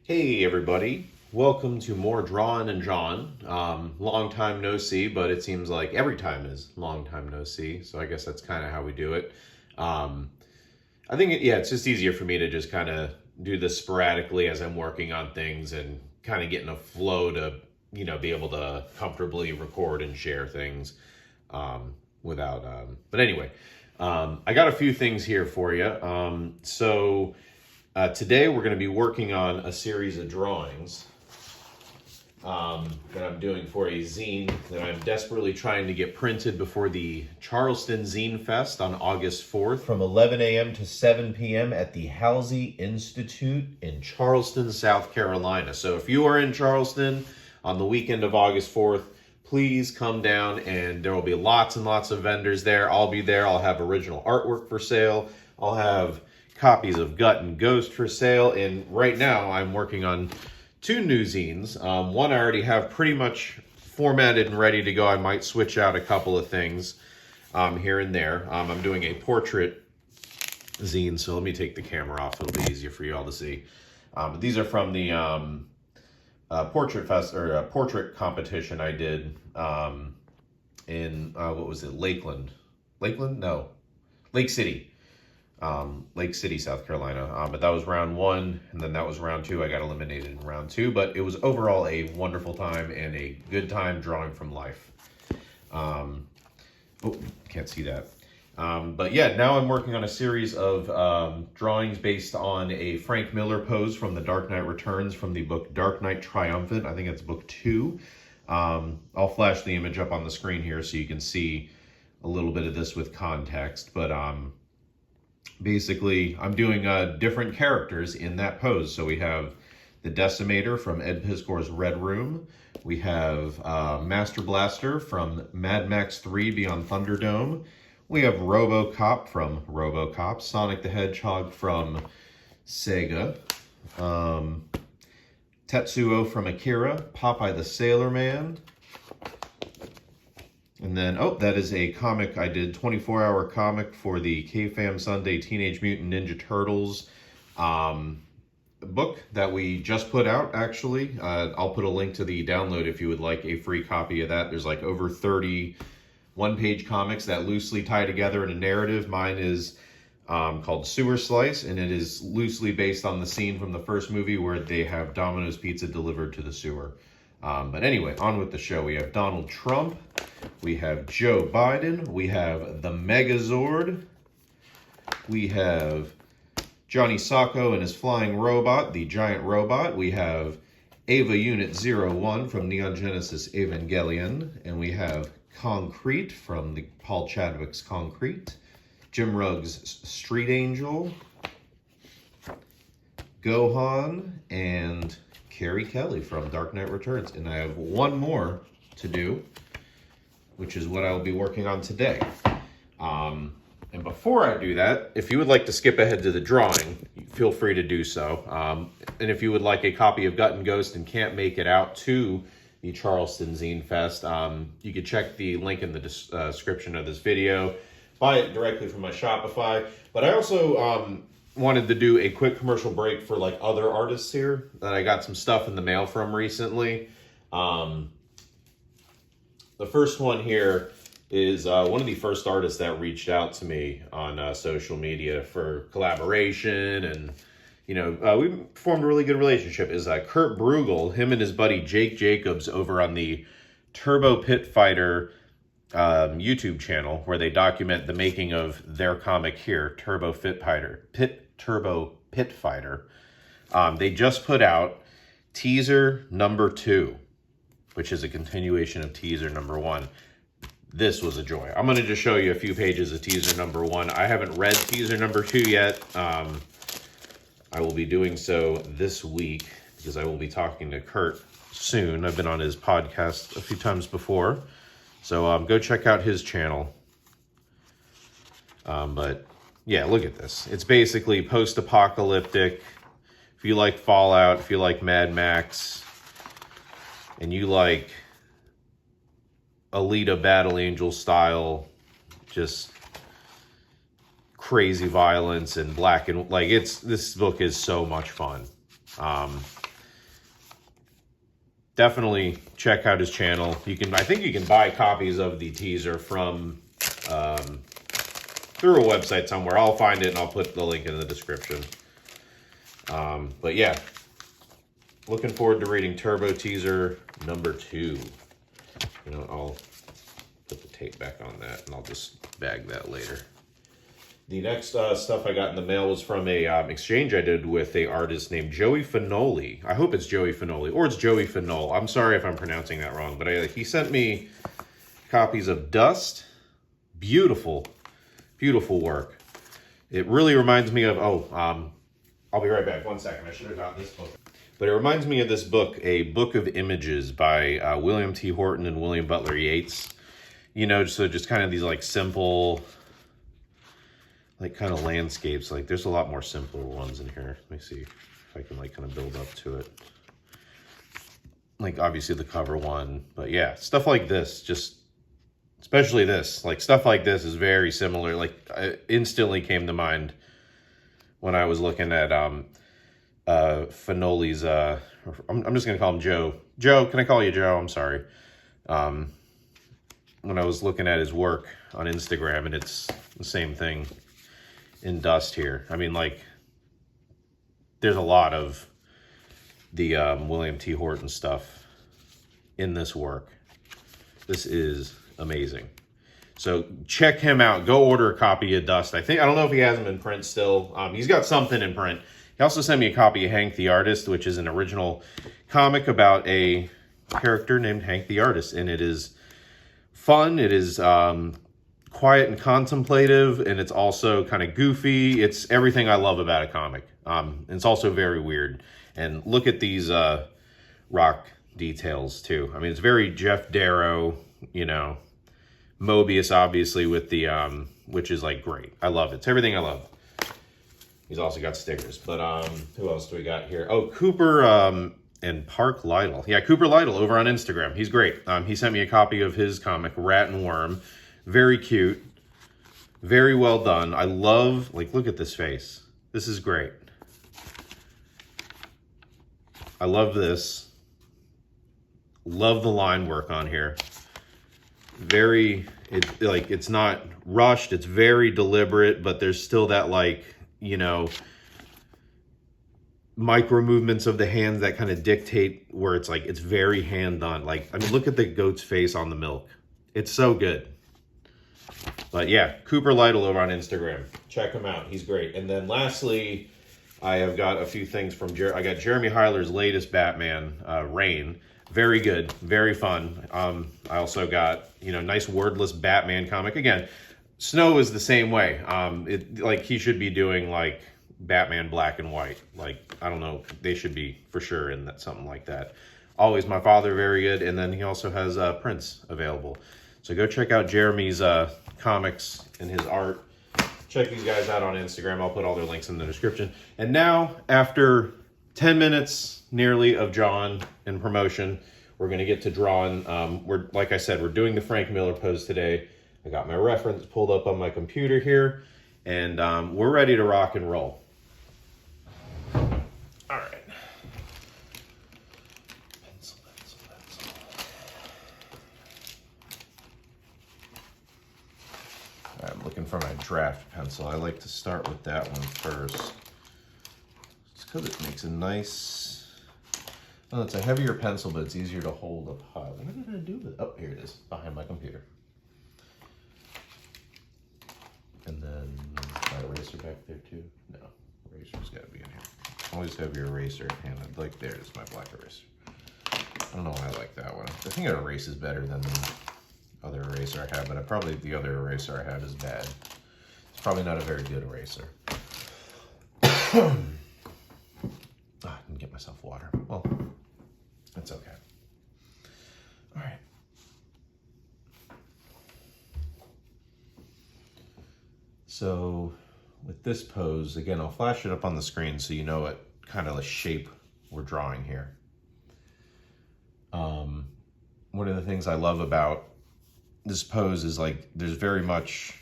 Hey everybody, welcome to more Drawin and John. Long time no see, but it seems like every time is long time no see, so I guess that's kind of how we do it. I think, it's just easier for me to just kind of do this sporadically as I'm working on things and kind of get in a flow to, be able to comfortably record and share things without, but anyway, I got a few things here for you. Today we're going to be working on a series of drawings that I'm doing for a zine that I'm desperately trying to get printed before the Charleston Zine Fest on August 4th from 11 a.m. to 7 p.m. at the Halsey Institute in Charleston, South Carolina. So if you are in Charleston on the weekend of August 4th, please come down, and there will be lots and lots of vendors there. I'll be there. I'll have original artwork for sale. I'll have copies of Gut and Ghost for sale, and right now I'm working on two new zines. One I already have pretty much formatted and ready to go. I might switch out a couple of things here and there. I'm doing a portrait zine, so let me take the camera off. It'll be easier for you all to see. But these are from the portrait fest or portrait competition I did in what was it? Lakeland? No, Lake City. Lake City, South Carolina. But that was round one, and then that was round two. I got eliminated in round two, but it was overall a wonderful time and a good time drawing from life. Oh, can't see that. But yeah, now I'm working on a series of drawings based on a Frank Miller pose from The Dark Knight Returns from the book Dark Knight Triumphant. I think it's book 2. I'll flash the image up on the screen here so you can see a little bit of this with context, but basically, I'm doing different characters in that pose. So we have the Decimator from Ed Piskor's Red Room. We have Master Blaster from Mad Max 3 Beyond Thunderdome. We have RoboCop from RoboCop. Sonic the Hedgehog from Sega. Tetsuo from Akira. Popeye the Sailor Man. And then, that is a comic I did, 24-hour comic for the K-Fam Sunday Teenage Mutant Ninja Turtles book that we just put out, actually. I'll put a link to the download if you would like a free copy of that. There's like over 30 one-page comics that loosely tie together in a narrative. Mine is called Sewer Slice, and it is loosely based on the scene from the first movie where they have Domino's Pizza delivered to the sewer. But anyway, on with the show. We have Donald Trump. We have Joe Biden. We have the Megazord. We have Johnny Sacco and his flying robot, the giant robot. We have Ava Unit 01 from Neon Genesis Evangelion. And we have Concrete from the Paul Chadwick's Concrete. Jim Ruggs' Street Angel. Gohan and Carrie Kelly from Dark Knight Returns. And I have one more to do, which is what I will be working on today. And before I do that, if you would like to skip ahead to the drawing, feel free to do so. And if you would like a copy of Gut and Ghost and can't make it out to the Charleston Zine Fest, you can check the link in the description of this video. Buy it directly from my Shopify. But I also wanted to do a quick commercial break for like other artists here that I got some stuff in the mail from recently. The first one here is one of the first artists that reached out to me on social media for collaboration, and we formed a really good relationship. Is Kurt Brugel, him and his buddy Jake Jacobs over on the Turbo Pit Fighter YouTube channel, where they document the making of their comic here, Turbo Pit Fighter. They just put out teaser number 2, which is a continuation of teaser number 1. This was a joy. I'm going to just show you a few pages of teaser number 1. I haven't read teaser number 2 yet. I will be doing so this week because I will be talking to Kurt soon. I've been on his podcast a few times before. So go check out his channel. But yeah, look at this. It's basically post-apocalyptic. If you like Fallout, if you like Mad Max, and you like Alita Battle Angel style, just crazy violence and black and this book is so much fun. definitely check out his channel. I think you can buy copies of the teaser from through a website somewhere. I'll find it and I'll put the link in the description. But yeah, looking forward to reading Turbo Teaser number 2. You know, I'll put the tape back on that and I'll just bag that later. The next stuff I got in the mail was from a exchange I did with a artist named Joey Fanoele. I hope it's Joey Fanoele, or it's Joey Fanoele. I'm sorry if I'm pronouncing that wrong, but he sent me copies of Dust. Beautiful, beautiful work. It really reminds me of, I'll be right back. 1 second. I should have got this book. But it reminds me of this book, A Book of Images by William T. Horton and William Butler Yeats. You know, so just kind of these like simple, like kind of landscapes. Like there's a lot more simpler ones in here. Let me see if I can like kind of build up to it. Like obviously the cover one, but yeah, stuff like this, just especially this, like stuff like this is very similar. Like it instantly came to mind when I was looking at Fanoele's, I'm just gonna call him Joe. Joe, can I call you Joe? I'm sorry. When I was looking at his work on Instagram, and it's the same thing in Dust here. I mean, like, there's a lot of the William T. Horton stuff in this work. This is amazing. So check him out. Go order a copy of Dust. I don't know if he has them in print still. He's got something in print. He also sent me a copy of Hank the Artist, which is an original comic about a character named Hank the Artist. And it is fun. It is quiet and contemplative, and it's also kind of goofy. It's everything I love about a comic. It's also very weird. And look at these rock details too. I mean, it's very Jeff Darrow, you know, Mobius obviously with the, which is like great. I love it. It's everything I love. He's also got stickers, but who else do we got here? Oh, Cooper and Park Lytle. Yeah, Cooper Lytle over on Instagram. He's great. He sent me a copy of his comic, Rat and Worm. Very cute. Very well done. I love, like, look at this face. This is great. I love this. Love the line work on here. It's not rushed. It's very deliberate, but there's still that, like, you know, micro movements of the hands that kind of dictate where it's like, it's very hand done. Like, I mean, look at the goat's face on the milk. It's so good. But yeah, Cooper Lytle over on Instagram. Check him out. He's great. And then lastly, I have got a few things from I got Jeremy Hyler's latest Batman, Rain. Very good. Very fun. I also got, you know, nice wordless Batman comic. Again, Snow is the same way. Like he should be doing like Batman black and white. Like, I don't know. They should be for sure in that, something like that. Always My Father, very good. And then he also has Prince available. So go check out Jeremy's comics and his art. Check these guys out on Instagram. I'll put all their links in the description. And now, after 10 minutes nearly of Jawin and promotion, we're going to get to drawing. Like I said, we're doing the Frank Miller pose today. I got my reference pulled up on my computer here, and we're ready to rock and roll. All right. Pencil. All right, I'm looking for my draft pencil. I like to start with that one first. Just because it makes a nice... Oh, it's a heavier pencil, but it's easier to hold up high. What did I do with it? Oh, here it is, behind my computer. And then my eraser back there too. No, eraser's got to be in here. Always have your eraser at hand. Like there's my black eraser. I don't know why I like that one. I think it erases better than the other eraser I have, but probably the other eraser I have is bad. It's probably not a very good eraser. I didn't get myself water. Well, that's okay. All right. So with this pose, again, I'll flash it up on the screen so you know what kind of a shape we're drawing here. One of the things I love about this pose is like, there's very much,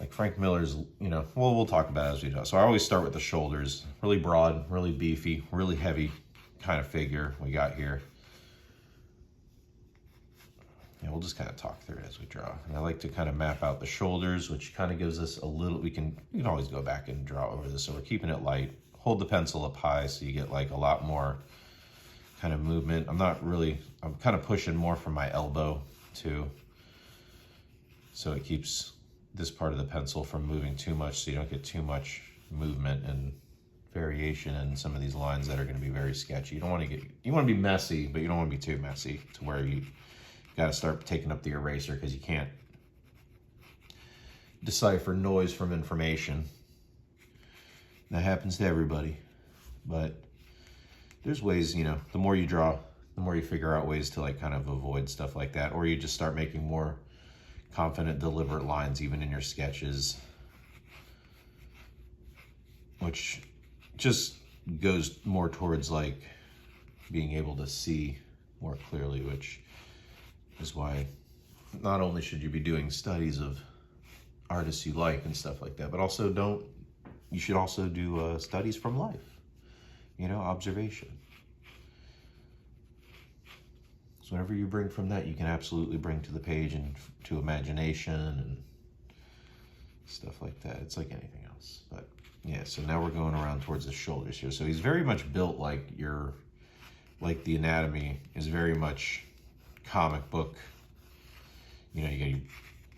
like Frank Miller's, you know, well, we'll talk about it as we do. So I always start with the shoulders, really broad, really beefy, really heavy kind of figure we got here. And we'll just kind of talk through it as we draw. And I like to kind of map out the shoulders, which kind of gives us a little, we can always go back and draw over this. So we're keeping it light. Hold the pencil up high so you get like a lot more kind of movement. I'm kind of pushing more from my elbow too. So it keeps this part of the pencil from moving too much so you don't get too much movement and variation in some of these lines that are going to be very sketchy. You want to be messy, but you don't want to be too messy to where you got to start taking up the eraser because you can't decipher noise from information. That happens to everybody, but there's ways, you know, the more you draw, the more you figure out ways to like kind of avoid stuff like that, or you just start making more confident, deliberate lines even in your sketches, which just goes more towards like being able to see more clearly, which is why not only should you be doing studies of artists you like and stuff like that, but also you should also do studies from life, you know, observation. So whatever you bring from that, you can absolutely bring to the page and to imagination and stuff like that. It's like anything else. But yeah, so now we're going around towards the shoulders here. So he's very much built like the anatomy is very much comic book. You know, you got your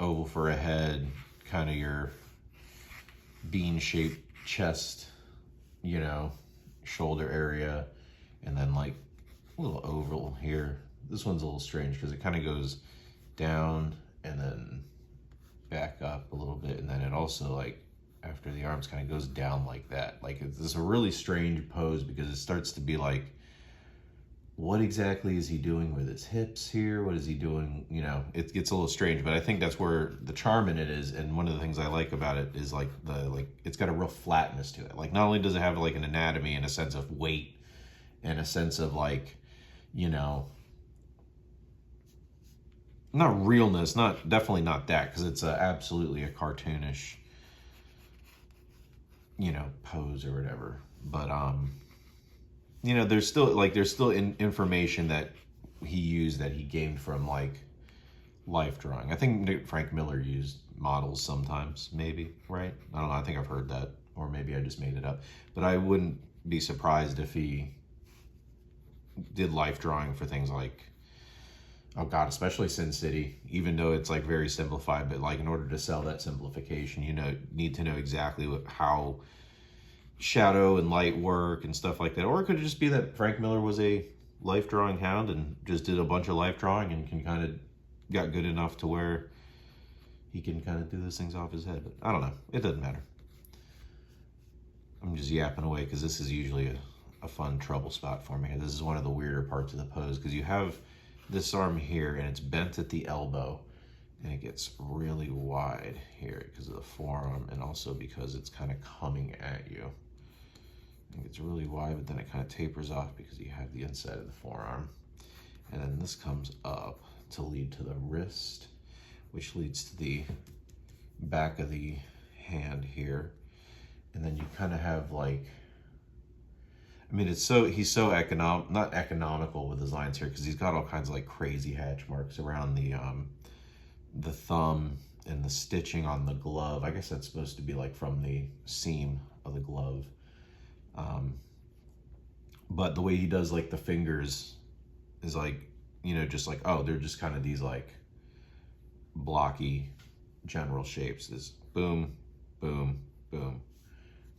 oval for a head, kind of your bean-shaped chest, you know, shoulder area, and then like a little oval here. This one's a little strange because it kind of goes down and then back up a little bit, and then it also, like, after the arms kind of goes down like that. Like, it's a really strange pose because it starts to be like, what exactly is he doing with his hips here? What is he doing? You know, it gets a little strange, but I think that's where the charm in it is. And one of the things I like about it is like it's got a real flatness to it. Like, not only does it have like an anatomy and a sense of weight and a sense of like, you know, not realness, definitely not that, because it's absolutely a cartoonish, you know, pose or whatever. But you know, there's still information that he used that he gained from like life drawing. I think Frank Miller used models sometimes, maybe, right? I don't know. I think I've heard that, or maybe I just made it up. But I wouldn't be surprised if he did life drawing for things like, oh God, especially Sin City, even though it's like very simplified, but like in order to sell that simplification, you know, need to know exactly how shadow and light work and stuff like that. Or it could just be that Frank Miller was a life drawing hound and just did a bunch of life drawing and can kind of got good enough to where he can kind of do those things off his head. But I don't know. It doesn't matter. I'm just yapping away because this is usually a fun trouble spot for me. This is one of the weirder parts of the pose because you have this arm here and it's bent at the elbow and it gets really wide here because of the forearm and also because it's kind of coming at you. It gets really wide, but then it kind of tapers off because you have the inside of the forearm. And then this comes up to lead to the wrist, which leads to the back of the hand here. And then you kind of have like, I mean, he's so not economical with his lines here because he's got all kinds of like crazy hatch marks around the thumb and the stitching on the glove. I guess that's supposed to be like from the seam of the glove. But the way he does like the fingers is like, you know, just like, oh, they're just kind of these like blocky general shapes. This boom, boom, boom,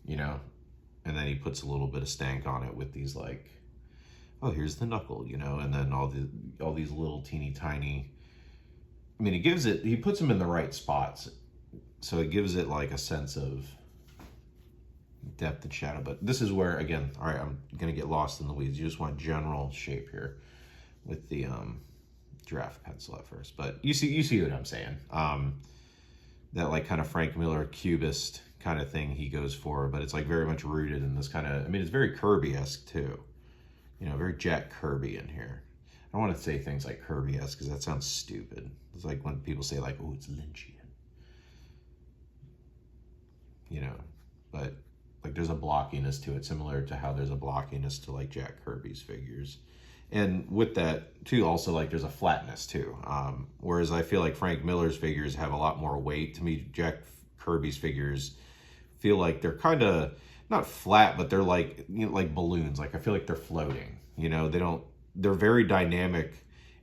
you know, and then he puts a little bit of stank on it with these like, oh, here's the knuckle, you know, and then all these little teeny tiny, I mean, he puts them in the right spots. So it gives it like a sense of depth and shadow. But this is where, again, all right, I'm going to get lost in the weeds. You just want general shape here with the draft pencil at first. But you see what I'm saying. That like kind of Frank Miller cubist kind of thing he goes for, but it's like very much rooted in this kind of, I mean, it's very Kirby-esque too. You know, very Jack Kirby in here. I don't want to say things like Kirby-esque because that sounds stupid. It's like when people say like, oh, it's Lynchian. You know, but like there's a blockiness to it, similar to how there's a blockiness to like Jack Kirby's figures. And with that too, also like there's a flatness too. Whereas I feel like Frank Miller's figures have a lot more weight. To me, Jack Kirby's figures feel like they're kind of not flat, but they're like, you know, like balloons. Like I feel like they're floating. You know, they're very dynamic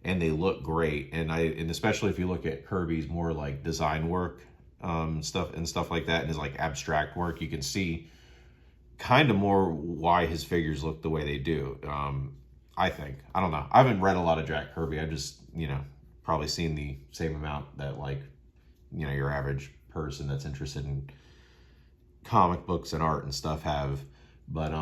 and they look great. And especially if you look at Kirby's more like design work, stuff like that, and his like abstract work, you can see kind of more why his figures look the way they do. I think. I don't know. I haven't read a lot of Jack Kirby. I just, you know, probably seen the same amount that like, you know, your average person that's interested in comic books and art and stuff have. But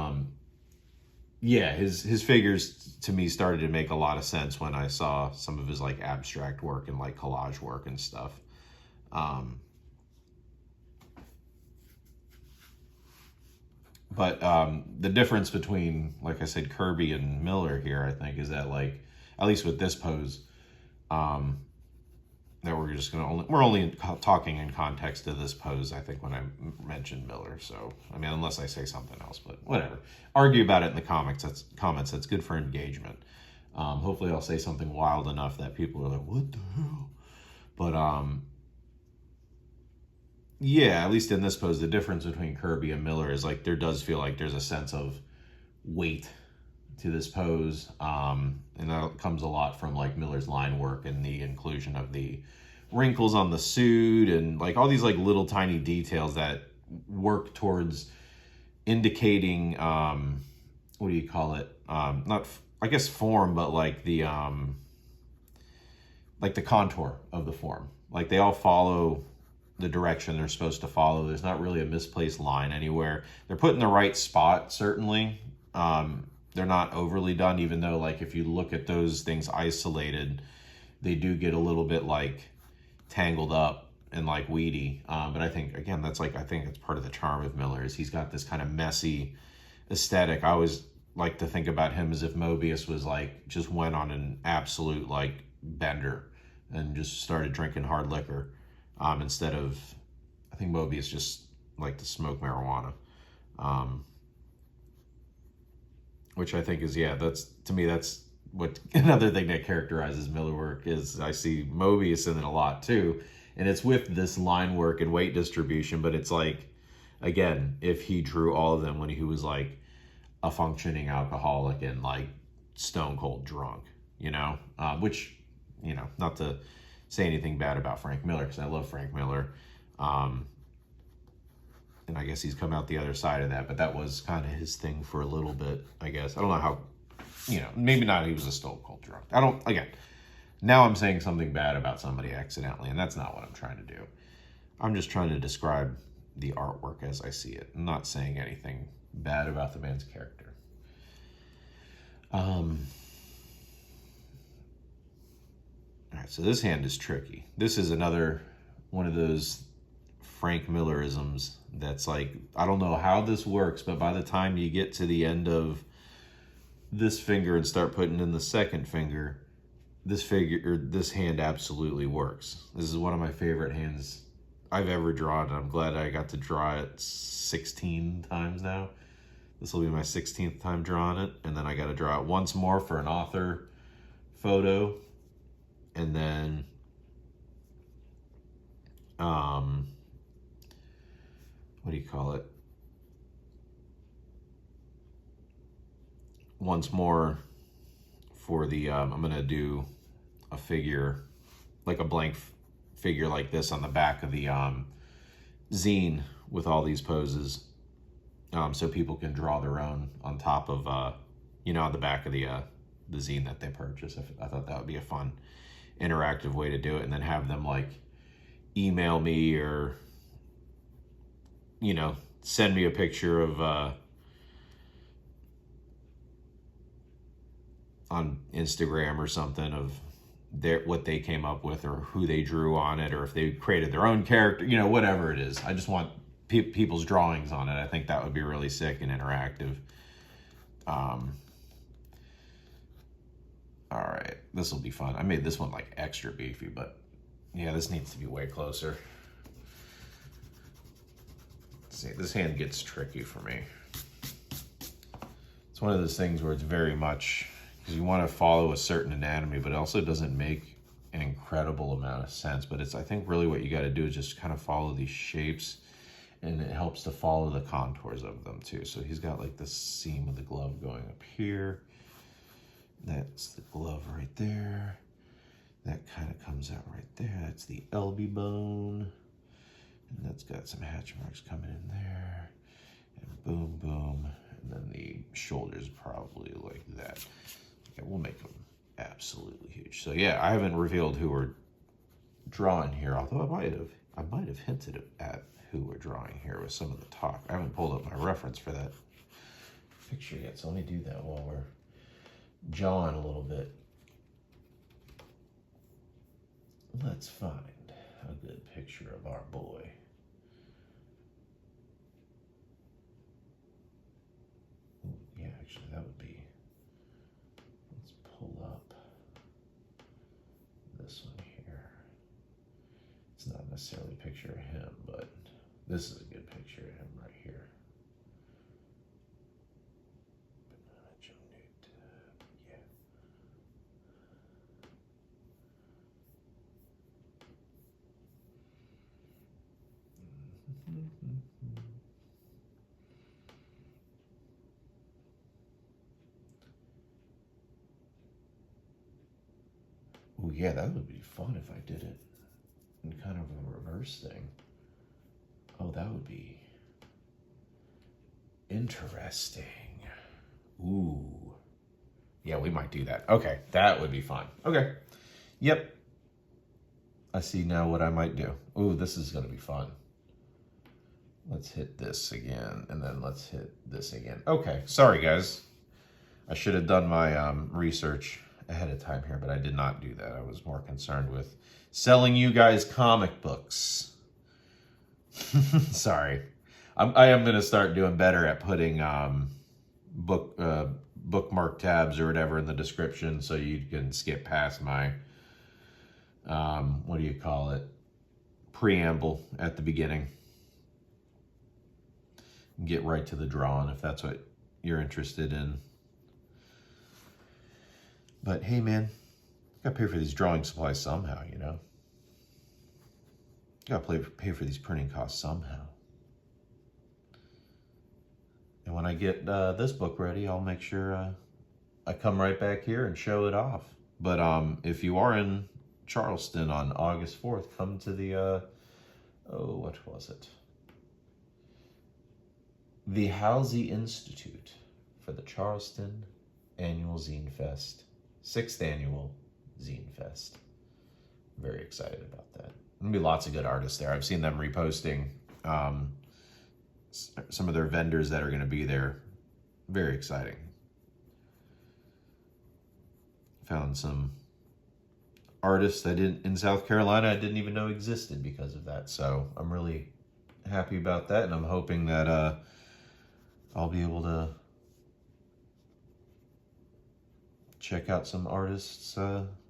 yeah, his figures to me started to make a lot of sense when I saw some of his like abstract work and like collage work and stuff. But the difference between, like I said, Kirby and Miller here, I think, is that like, at least with this pose, that we're only talking in context of this pose, I think, when I mentioned Miller. So, I mean, unless I say something else, but whatever. Argue about it in the comments. That's good for engagement. Hopefully I'll say something wild enough that people are like, what the hell? But, yeah, at least in this pose, the difference between Kirby and Miller is like there does feel like there's a sense of weight to this pose. And that comes a lot from like Miller's line work and the inclusion of the wrinkles on the suit and like all these like little tiny details that work towards indicating, what do you call it? Not, I guess form, but like the contour of the form. Like they all follow the direction they're supposed to follow. There's not really a misplaced line anywhere. They're put in the right spot, certainly. They're not overly done, even though like if you look at those things isolated, they do get a little bit like tangled up and like weedy. But I think, again, I think it's part of the charm of Miller is he's got this kind of messy aesthetic. I always like to think about him as if Mobius was like, just went on an absolute like bender and just started drinking hard liquor. Instead of, I think Mobius just liked to smoke marijuana. Which I think is, yeah, to me, that's what another thing that characterizes Miller work is. I see Mobius in it a lot too. And it's with this line work and weight distribution, but it's like, again, if he drew all of them when he was like a functioning alcoholic and like stone cold drunk, you know, which, you know, not to say anything bad about Frank Miller, because I love Frank Miller. And I guess he's come out the other side of that, but that was kind of his thing for a little bit, I guess. I don't know how, you know, maybe not he was a stone cold drunk. Again, now I'm saying something bad about somebody accidentally, and that's not what I'm trying to do. I'm just trying to describe the artwork as I see it. I'm not saying anything bad about the man's character. All right, so this hand is tricky. This is another one of those Frank Millerisms that's like, I don't know how this works, but by the time you get to the end of this finger and start putting in the second finger, this hand absolutely works. This is one of my favorite hands I've ever drawn, and I'm glad I got to draw it 16 times now. This will be my 16th time drawing it, and then I got to draw it once more for an author photo. And then, what do you call it? Once more for the, I'm going to do a figure, like a blank figure like this on the back of the zine with all these poses. So people can draw their own on top of, you know, on the back of the zine that they purchase. I thought that would be a fun interactive way to do it, and then have them like email me or, you know, send me a picture of on Instagram or something of what they came up with or who they drew on it, or if they created their own character, you know, whatever it is. I just want people's drawings on it. I think that would be really sick and interactive. All right, this will be fun. I made this one like extra beefy, but yeah, this needs to be way closer. Let's See, this hand gets tricky for me. It's one of those things where it's very much, because you want to follow a certain anatomy, but it also doesn't make an incredible amount of sense. But it's, I think really what you got to do is just kind of follow these shapes, and it helps to follow the contours of them too. So he's got like the seam of the glove going up here. That's the glove right there. That kind of comes out right there. That's the LB bone. And that's got some hatch marks coming in there. And boom, boom. And then the shoulders probably like that. Okay, we'll make them absolutely huge. So yeah, I haven't revealed who we're drawing here, although I might have hinted at who we're drawing here with some of the talk. I haven't pulled up my reference for that picture yet, so let me do that while we're jawing a little bit. Let's find a good picture of our boy. Ooh, yeah, actually that would be, let's pull up this one here. It's not necessarily a picture of him, but this is a good picture of him right here. Yeah. Oh yeah, that would be fun if I did it in kind of a reverse thing. Oh, that would be interesting. Ooh. Yeah, we might do that. Okay, that would be fun. Okay. Yep. I see now what I might do. Ooh, this is going to be fun. Let's hit this again, and then let's hit this again. Okay, sorry guys. I should have done my research ahead of time here, but I did not do that. I was more concerned with selling you guys comic books. Sorry. I am going to start doing better at putting bookmark tabs or whatever in the description, so you can skip past my, what do you call it, preamble at the beginning. Get right to the drawing if that's what you're interested in. But hey man, gotta pay for these drawing supplies somehow, you know? Gotta pay for these printing costs somehow. And when I get this book ready, I'll make sure I come right back here and show it off. But if you are in Charleston on August 4th, come to the, what was it? The Halsey Institute for the Charleston Annual Zine Fest. 6th Annual Zine Fest. Very excited about that. There'll be lots of good artists there. I've seen them reposting some of their vendors that are going to be there. Very exciting. Found some artists in South Carolina I didn't even know existed because of that. So I'm really happy about that, and I'm hoping that I'll be able to check out some artists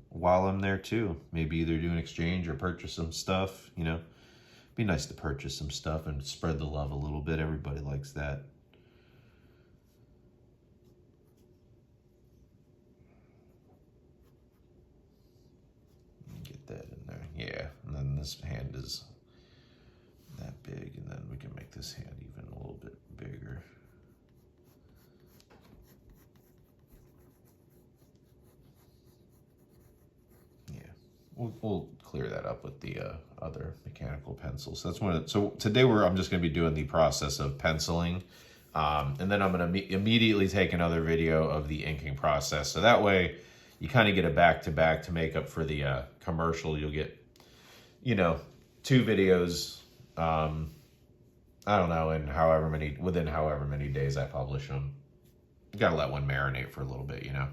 while I'm there too. Maybe either do an exchange or purchase some stuff, you know. Be nice to purchase some stuff and spread the love a little bit. Everybody likes that. Get that in there. Yeah, and then this hand is that big, and then we can make this hand even a little bit bigger. We'll clear that up with the other mechanical pencils. So that's one. So today I'm just going to be doing the process of penciling, and then I'm going to immediately take another video of the inking process. So that way, you kind of get a back-to-back to make up for the commercial. You'll get, you know, 2 videos. I don't know, within however many days I publish them. You gotta let one marinate for a little bit, you know.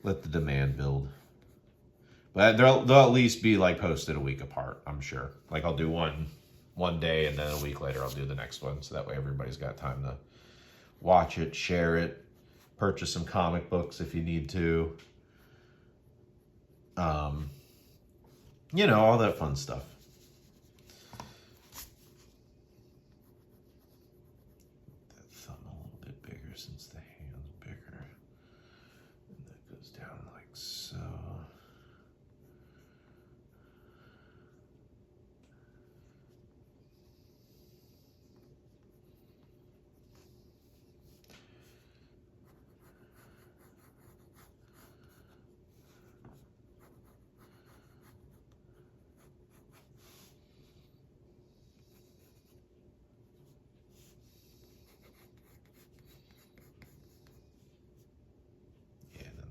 Let the demand build. But they'll at least be like posted a week apart, I'm sure. Like I'll do one day, and then a week later I'll do the next one. So that way everybody's got time to watch it, share it, purchase some comic books if you need to. You know, all that fun stuff. since the hand's bigger. And that goes down like so.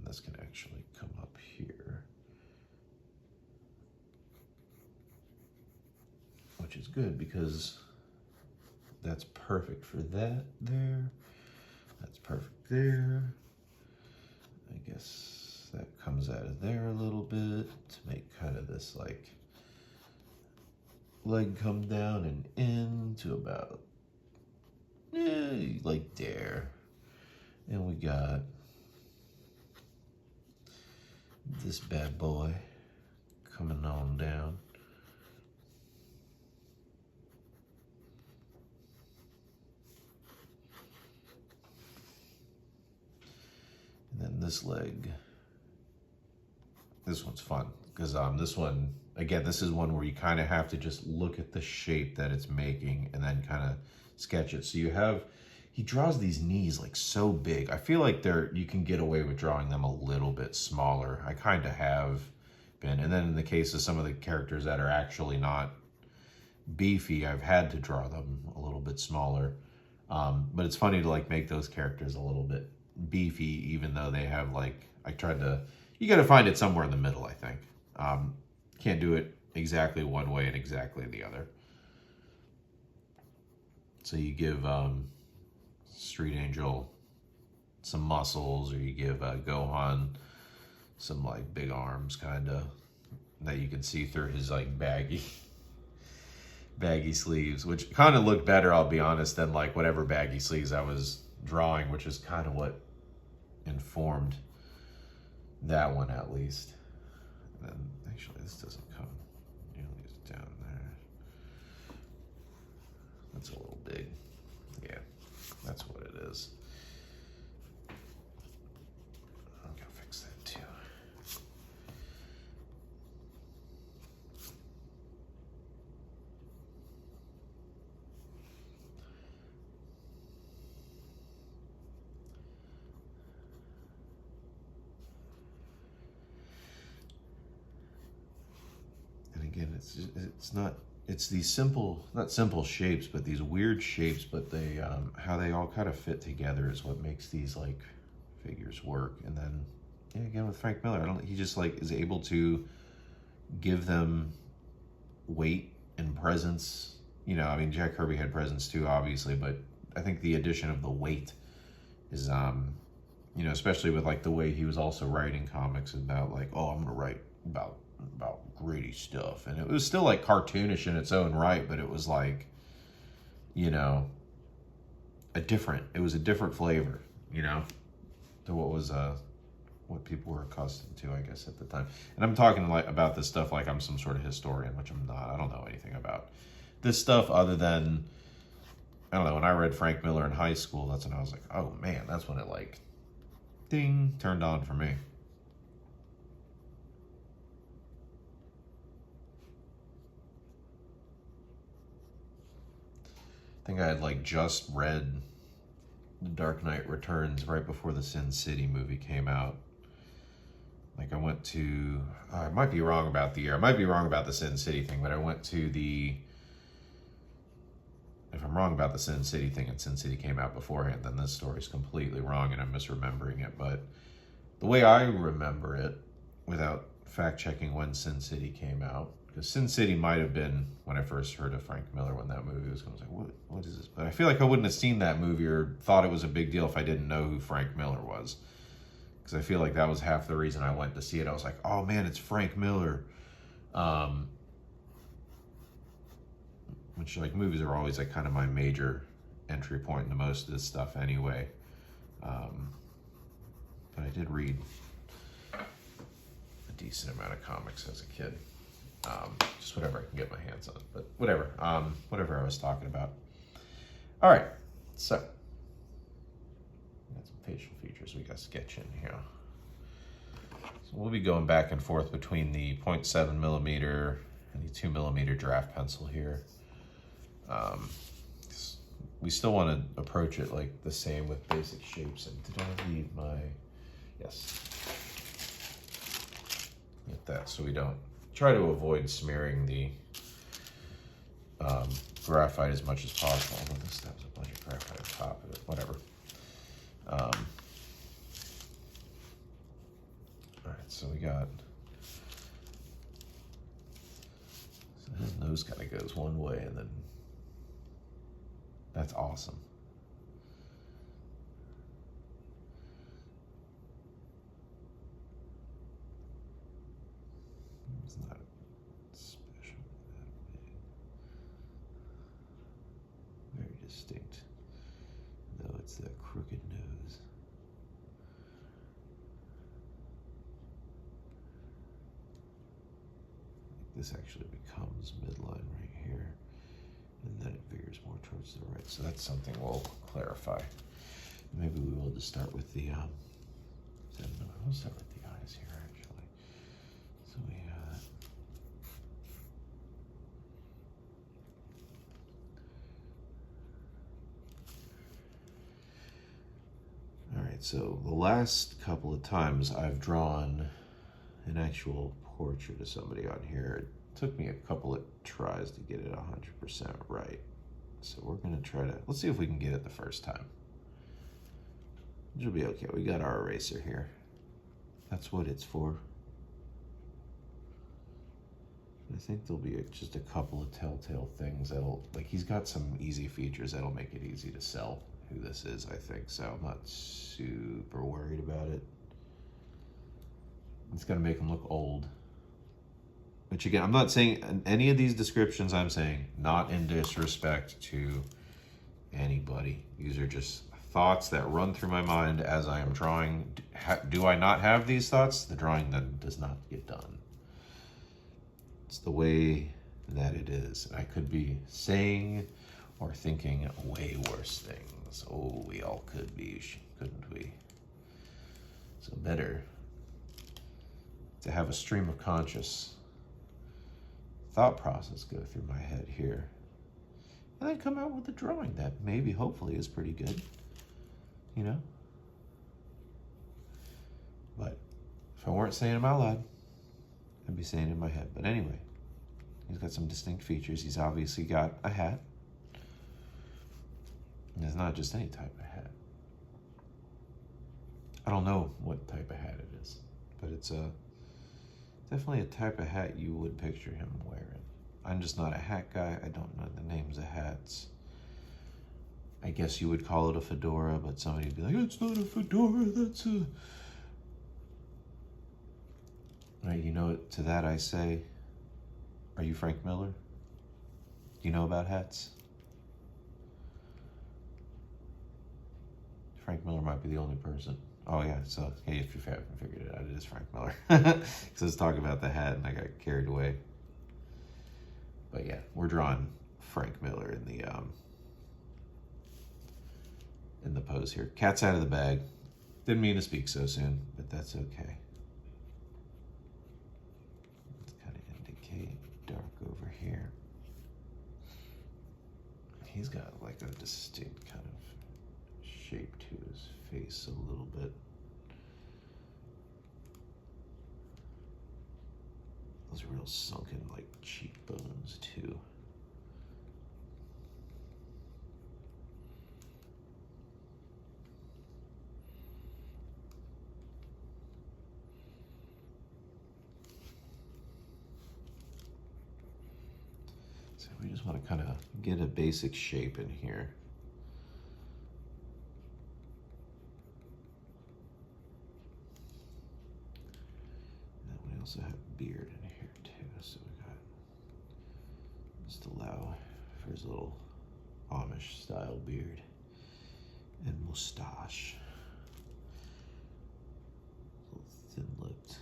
This can actually come up here, which is good because that's perfect for that there. That's perfect there. I guess that comes out of there a little bit to make kind of this like leg come down and in to about like there. And we got this bad boy coming on down. And then this leg, this one's fun because this one, again, this is one where you kind of have to just look at the shape that it's making and then kind of sketch it. So you have, he draws these knees like so big. I feel like you can get away with drawing them a little bit smaller. I kind of have been. And then in the case of some of the characters that are actually not beefy, I've had to draw them a little bit smaller. But it's funny to like make those characters a little bit beefy, even though they have like, you got to find it somewhere in the middle, I think. Can't do it exactly one way and exactly the other. So you give Street Angel some muscles, or you give Gohan some like big arms kind of that you can see through his like baggy sleeves, which kind of looked better, I'll be honest, than like whatever baggy sleeves I was drawing, which is kind of what informed that one at least. And then actually this doesn't come nearly as down there. That's a little big. Yeah, that's what it is. I'm gonna fix that too. And again, it's these simple, not simple shapes, but these weird shapes, but they, how they all kind of fit together is what makes these like figures work. And then, yeah, again with Frank Miller, he just like is able to give them weight and presence. You know, I mean, Jack Kirby had presence too, obviously, but I think the addition of the weight is, you know, especially with like the way he was also writing comics about like, oh, I'm gonna write about gritty stuff, and it was still like cartoonish in its own right, but it was like, you know, it was a different flavor, you know, to what people were accustomed to, I guess, at the time. And I'm talking like about this stuff like I'm some sort of historian, which I'm not. I don't know anything about this stuff other than, I don't know, when I read Frank Miller in high school, that's when I was like, oh man, that's when it like ding turned on for me. I think I had like just read The Dark Knight Returns right before the Sin City movie came out. Like I went to, I might be wrong about the year. I might be wrong about the Sin City thing, but I went to if I'm wrong about the Sin City thing and Sin City came out beforehand, then this story's completely wrong and I'm misremembering it. But the way I remember it, without fact checking when Sin City came out, because Sin City might have been when I first heard of Frank Miller when that movie was going. I was like, what is this? But I feel like I wouldn't have seen that movie or thought it was a big deal if I didn't know who Frank Miller was. Because I feel like that was half the reason I went to see it. I was like, oh man, it's Frank Miller. Which like movies are always like kind of my major entry point into most of this stuff anyway. But I did read a decent amount of comics as a kid. Just whatever I can get my hands on, but whatever I was talking about. All right, so Got some facial features we got sketch in here. So we'll be going back and forth between the 0.7 millimeter and the 2 millimeter draft pencil here. We still want to approach it like the same with basic shapes. And did I leave my, yes. Get that so we don't try to avoid smearing the graphite as much as possible. Although this has a bunch of graphite on top of it, whatever. All right, so we got, so his nose kind of goes one way and then that's awesome. It's not special that big. Very distinct, though it's that crooked nose. This actually becomes midline right here, and then it veers more towards the right. So that's something we'll clarify. Maybe we will just start with the, we'll start with the eyes here actually. So we all right, so the last couple of times I've drawn an actual portrait of somebody on here, it took me a couple of tries to get it 100% right. So we're gonna try to, let's see if we can get it the first time. It'll be okay, we got our eraser here. That's what it's for. I think there'll be just a couple of telltale things that'll, like he's got some easy features that'll make it easy to sell who this is, I think. So I'm not super worried about it. It's gonna make him look old. Which again, I'm not saying in any of these descriptions, I'm saying not in disrespect to anybody. These are just thoughts that run through my mind as I am drawing. Do I not have these thoughts? The drawing then does not get done. It's the way that it is. I could be saying or thinking way worse things. Oh, we all could be, couldn't we? So better to have a stream of conscious thought process go through my head here, and then come out with a drawing that maybe, hopefully, is pretty good, you know? But if I weren't saying them out loud, I'd be saying it in my head. But anyway, he's got some distinct features. He's obviously got a hat. And it's not just any type of hat. I don't know what type of hat it is, but it's definitely a type of hat you would picture him wearing. I'm just not a hat guy. I don't know the names of hats. I guess you would call it a fedora, but somebody would be like, it's not a fedora, that's a... Right, you know, to that I say, are you Frank Miller? Do you know about hats? Frank Miller might be the only person. Oh yeah, so hey, if you haven't figured it out, it is Frank Miller. Because I was talking about the hat and I got carried away. But yeah, we're drawing Frank Miller in the pose here. Cat's out of the bag. Didn't mean to speak so soon, but that's okay. Let's kind of indicate dark over here. He's got like a distinct kind of shape to his face a little bit. Those real sunken like cheekbones too. So we just want to kind of get a basic shape in here. We also have beard in here too, so we got, just allow for his little Amish style beard and mustache. Little thin-lipped,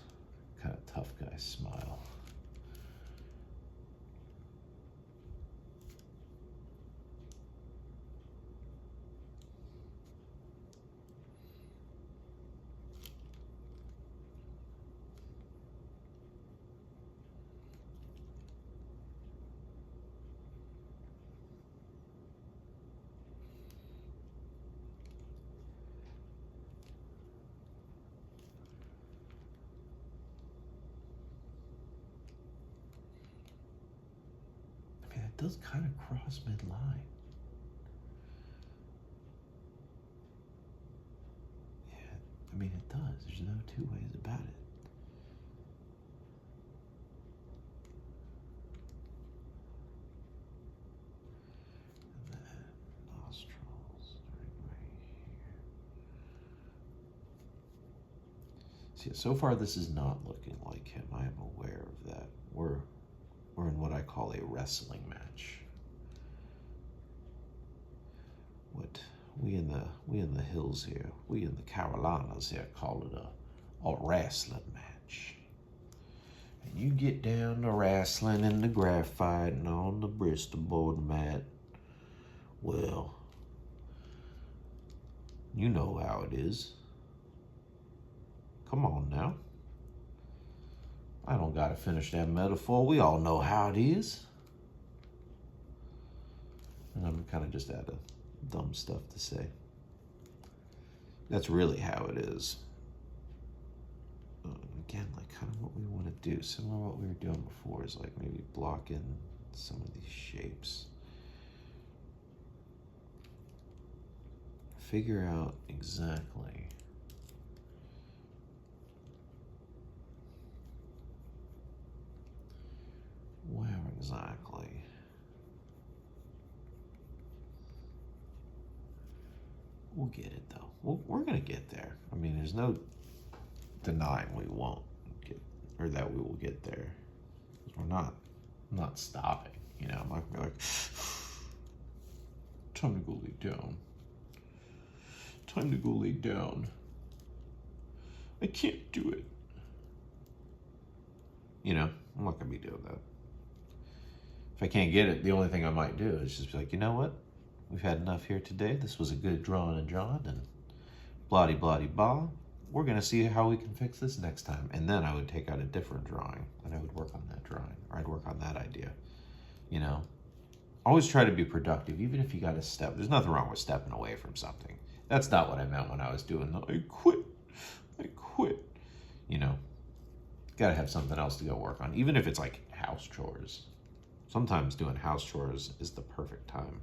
kind of tough guy smile. it does kind of cross midline. Yeah, I mean, it does. There's no two ways about it. And then nostrils right here. See, so far this is not looking like him. I am aware of that. We're in what I call a wrestling match. What we in the hills here, we in the Carolinas here, call it a wrestling match. And you get down to wrestling and the graphite and on the Bristol board mat. Well, you know how it is. Come on now. I don't gotta finish that metaphor. We all know how it is. And I'm kind of just out of dumb stuff to say. That's really how it is. Again, like kind of what we want to do. Similar to what we were doing before is like maybe block in some of these shapes. Figure out exactly where exactly. We'll get it though. We're gonna get there. I mean, there's no denying we won't get, or that we will get there. I'm not stopping. You know, I'm not gonna be like, time to go lay down. Time to go lay down. I can't do it. You know, I'm not gonna be doing that. If I can't get it, the only thing I might do is just be like, you know what? We've had enough here today. This was a good drawing and John, and blah-de-blah-de-blah. We're gonna see how we can fix this next time. And then I would take out a different drawing, and I would work on that drawing, or I'd work on that idea. You know? Always try to be productive, even if you gotta step. There's nothing wrong with stepping away from something. That's not what I meant when I was doing the, I quit. You know? Gotta have something else to go work on, even if it's like house chores. Sometimes doing house chores is the perfect time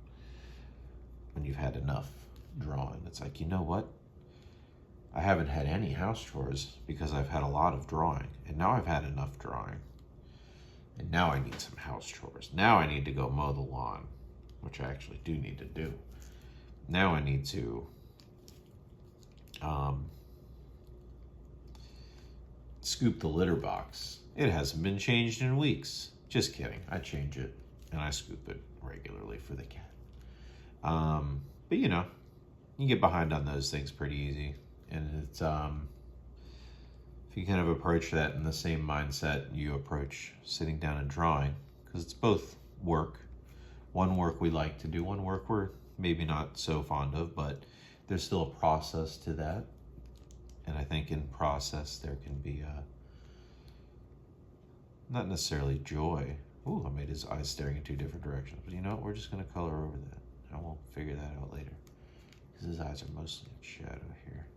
when you've had enough drawing. It's like, you know what? I haven't had any house chores because I've had a lot of drawing, and now I've had enough drawing. And now I need some house chores. Now I need to go mow the lawn, which I actually do need to do. Now I need to scoop the litter box. It hasn't been changed in weeks. Just kidding. I change it and I scoop it regularly for the cat. But you know, you get behind on those things pretty easy. And it's, if you kind of approach that in the same mindset you approach sitting down and drawing, because it's both work. One work we like to do, one work we're maybe not so fond of, but there's still a process to that. And I think in process there can be not necessarily joy. Ooh, I made his eyes staring in two different directions. But you know what? We're just going to color over that. And we'll figure that out later. Because his eyes are mostly in shadow here.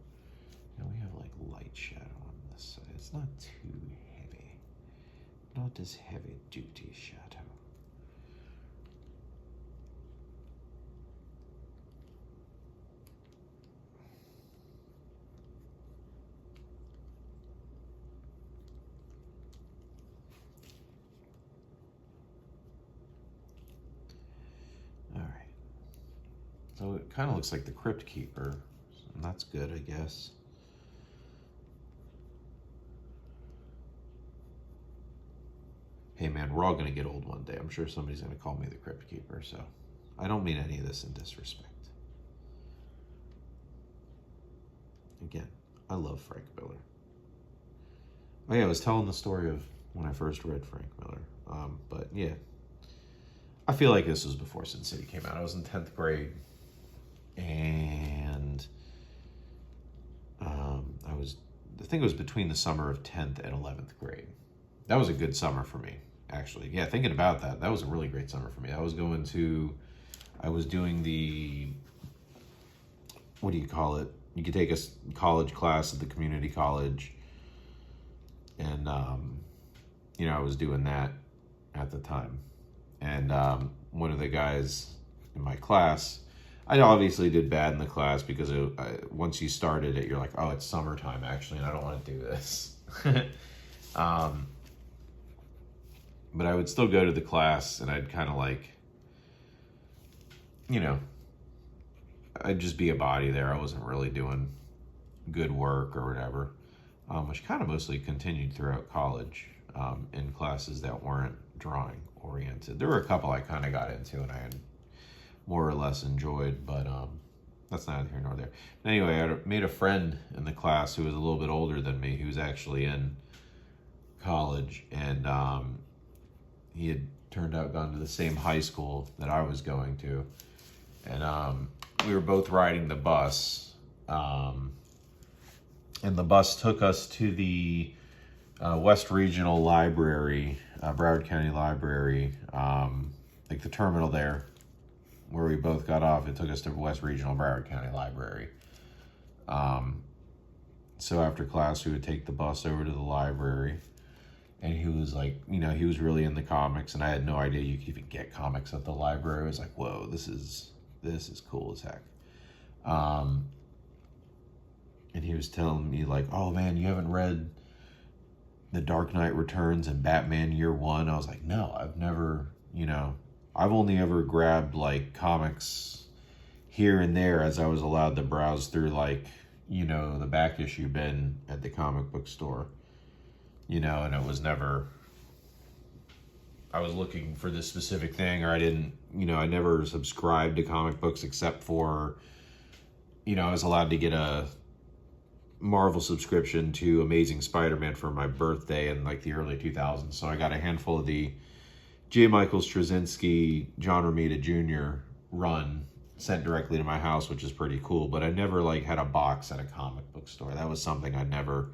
And we have like light shadow on this side. It's not too heavy. Not as heavy duty shadow. So it kind of looks like the Crypt Keeper, and that's good, I guess. Hey man, we're all gonna get old one day. I'm sure somebody's gonna call me the Crypt Keeper, so I don't mean any of this in disrespect. Again, I love Frank Miller. Oh yeah, I was telling the story of when I first read Frank Miller, but yeah. I feel like this was before Sin City came out. I was in 10th grade. And I think it was between the summer of 10th and 11th grade. That was a good summer for me, actually. Yeah, thinking about that, that was a really great summer for me. I was doing the, what do you call it? You could take a college class at the community college. And, you know, I was doing that at the time. And one of the guys in my class. I obviously did bad in the class because once you started it, you're like, oh, it's summertime actually, and I don't want to do this. But I would still go to the class, and I'd kind of like, I'd just be a body there. I wasn't really doing good work or whatever, which kind of mostly continued throughout college in classes that weren't drawing oriented. There were a couple I kind of got into and I had more or less enjoyed, but that's neither here nor there. But anyway, I made a friend in the class who was a little bit older than me, who was actually in college, and he had turned out gone to the same high school that I was going to, and we were both riding the bus, and the bus took us to the West Regional Library, Broward County Library, like the terminal there, where we both got off. It took us to West Regional Broward County Library. So after class, we would take the bus over to the library, and he was like, he was really into comics, and I had no idea you could even get comics at the library. I was like, whoa, this is cool as heck. And he was telling me like, oh man, you haven't read The Dark Knight Returns and Batman Year One? I was like, no, I've never, I've only ever grabbed like comics here and there as I was allowed to browse through like, the back issue bin at the comic book store, and it was never, I was looking for this specific thing, or I didn't, I never subscribed to comic books except for, I was allowed to get a Marvel subscription to Amazing Spider-Man for my birthday in like the early 2000s. So I got a handful of the J. Michael Straczynski, John Romita Jr. run sent directly to my house, which is pretty cool. But I never like had a box at a comic book store. That was something I'd never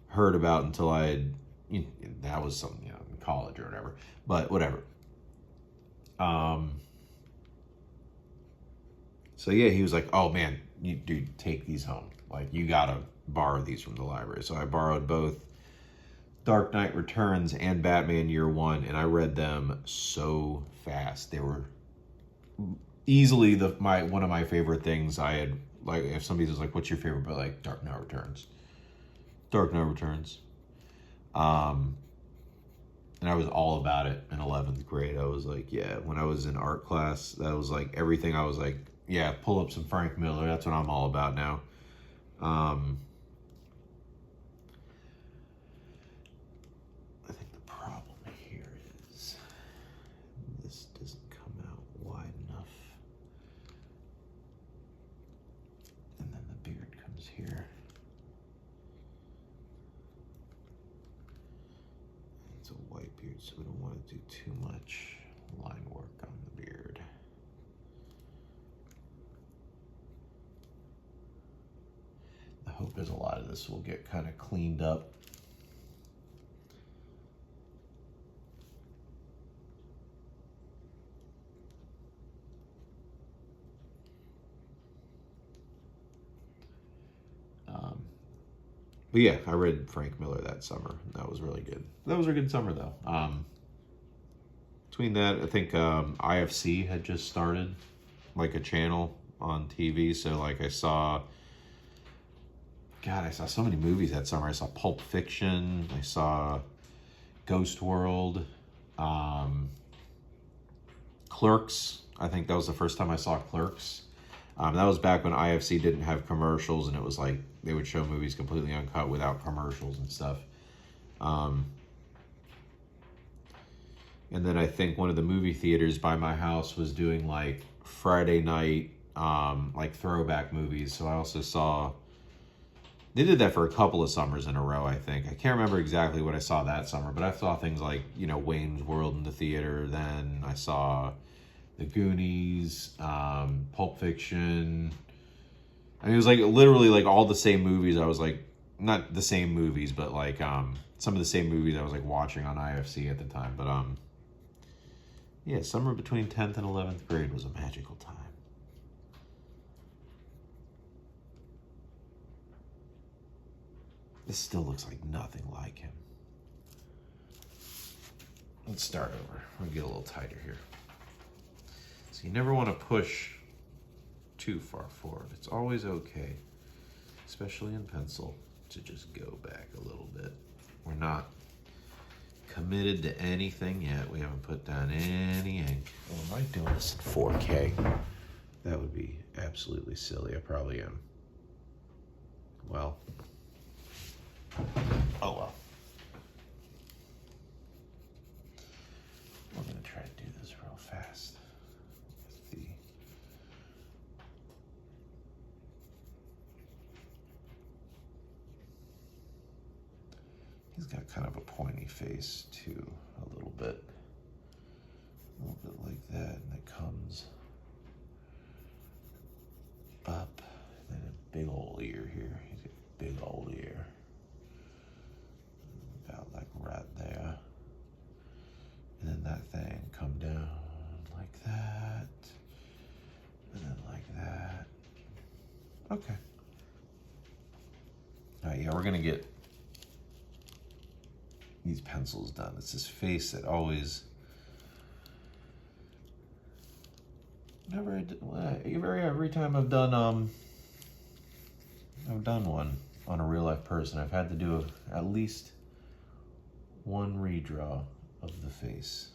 heard about until that was something, in college or whatever. But whatever. So yeah, he was like, oh man, dude, take these home. Like, you gotta borrow these from the library. So I borrowed both Dark Knight Returns and Batman Year One, and I read them so fast. They were easily one of my favorite things. I had, like, if somebody was like, what's your favorite book? Like, Dark Knight Returns. Dark Knight Returns. And I was all about it in 11th grade. I was like, yeah, when I was in art class, that was like everything. I was like, yeah, pull up some Frank Miller. That's what I'm all about now. I think the problem here is this doesn't come out wide enough. And then the beard comes here. It's a white beard, so we don't want to do too much line work on the beard. The hope is a lot of this will get kind of cleaned up. But yeah, I read Frank Miller that summer. That was really good. That was a good summer though. Between that, I think IFC had just started like a channel on TV. So like I saw so many movies that summer. I saw Pulp Fiction. I saw Ghost World. Clerks. I think that was the first time I saw Clerks. That was back when IFC didn't have commercials, and it was like they would show movies completely uncut without commercials and stuff. And then I think one of the movie theaters by my house was doing like Friday night, like throwback movies. So I also saw, they did that for a couple of summers in a row, I think. I can't remember exactly what I saw that summer, but I saw things like, Wayne's World in the theater. Then I saw The Goonies, Pulp Fiction. I mean, it was like literally like all the same movies. I was like, not the same movies, but like some of the same movies I was like watching on IFC at the time. But yeah, summer between 10th and 11th grade was a magical time. This still looks like nothing like him. Let's start over. We'll get a little tighter here. So you never want to push too far forward. It's always okay, especially in pencil, to just go back a little bit. We're not committed to anything yet. We haven't put down any ink. Oh, am I doing this in 4K? That would be absolutely silly. I probably am. Well. Oh well. We're gonna try to do this real fast with the he's got kind of a pointy face too, a little bit like that, and it comes up, and then a big old ear here. He's got a big old ear, about like right there, and then that thing come down like that, and then like that. Okay. All right, yeah, we're gonna get these pencils done. It's this face that always, every time I've done one on a real life person, I've had to do at least one redraw of the face.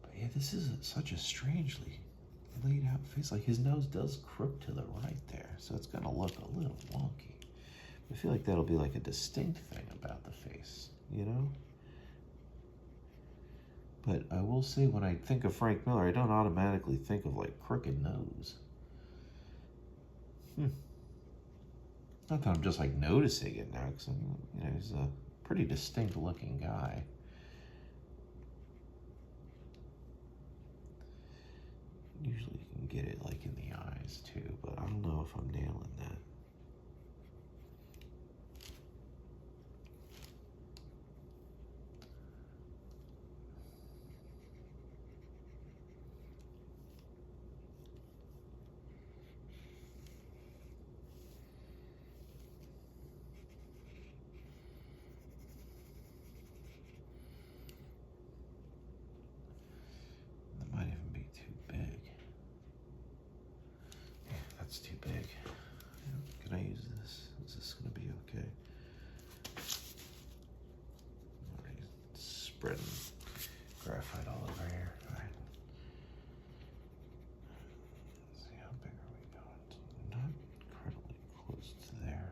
But yeah, this is such a strangely laid out face. Like his nose does crook to the right there, so it's gonna look a little wonky. I feel like that'll be like a distinct thing about the face, you know? But I will say, when I think of Frank Miller, I don't automatically think of like crooked nose. Not that I'm just like noticing it now, because he's a pretty distinct looking guy. Usually you can get it like in the eyes too, but I don't know if I'm nailing that. Too big. Can I use this? Is this going to be okay? Alright, spreading graphite all over here. All right. Let's see, how big are we going? Not incredibly close to there.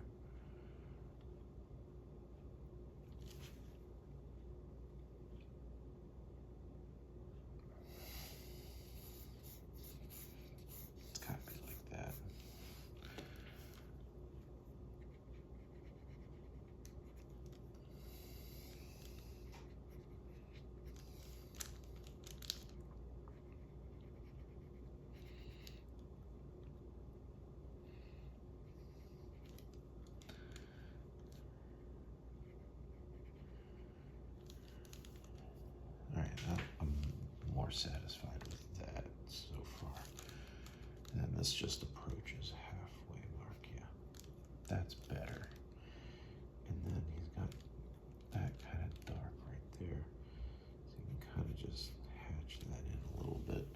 It's got to be like that. I'm more satisfied with that so far. And then this just approaches halfway mark, yeah. That's better. And then he's got that kind of dark right there. So you can kind of just hatch that in a little bit.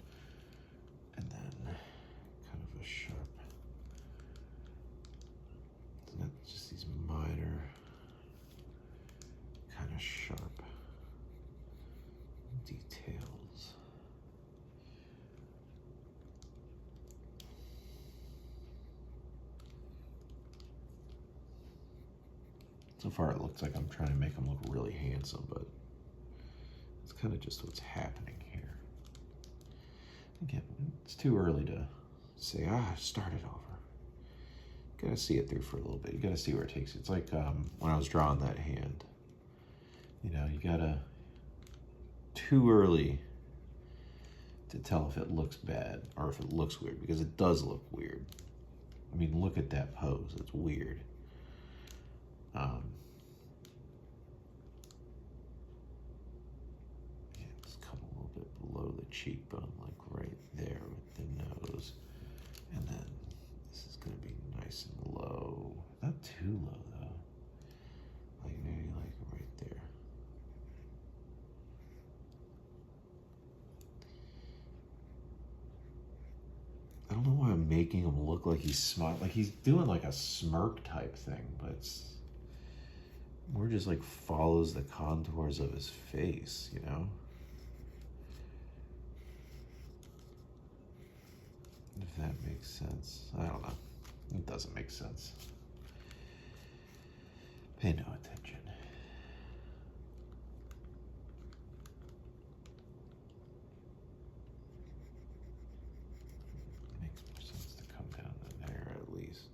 And then kind of a sharp, it's not just these minor kind of sharp details. So far it looks like I'm trying to make him look really handsome, but it's kind of just what's happening here. Again, it's too early to say, start it over. You gotta see it through for a little bit. You gotta see where it takes you. It's like when I was drawing that hand. You know, you gotta, too early to tell if it looks bad or if it looks weird, because it does look weird. I mean, look at that pose, it's weird. Yeah, just come a little bit below the cheekbone, like right there with the nose. And then this is gonna be nice and low. Not too low though. Like maybe like right there. making him look like he's smart, like he's doing like a smirk type thing, but it's more just like follows the contours of his face, you know? If that makes sense. I don't know. It doesn't make sense. Pay no attention. Makes more sense to come down to there at least.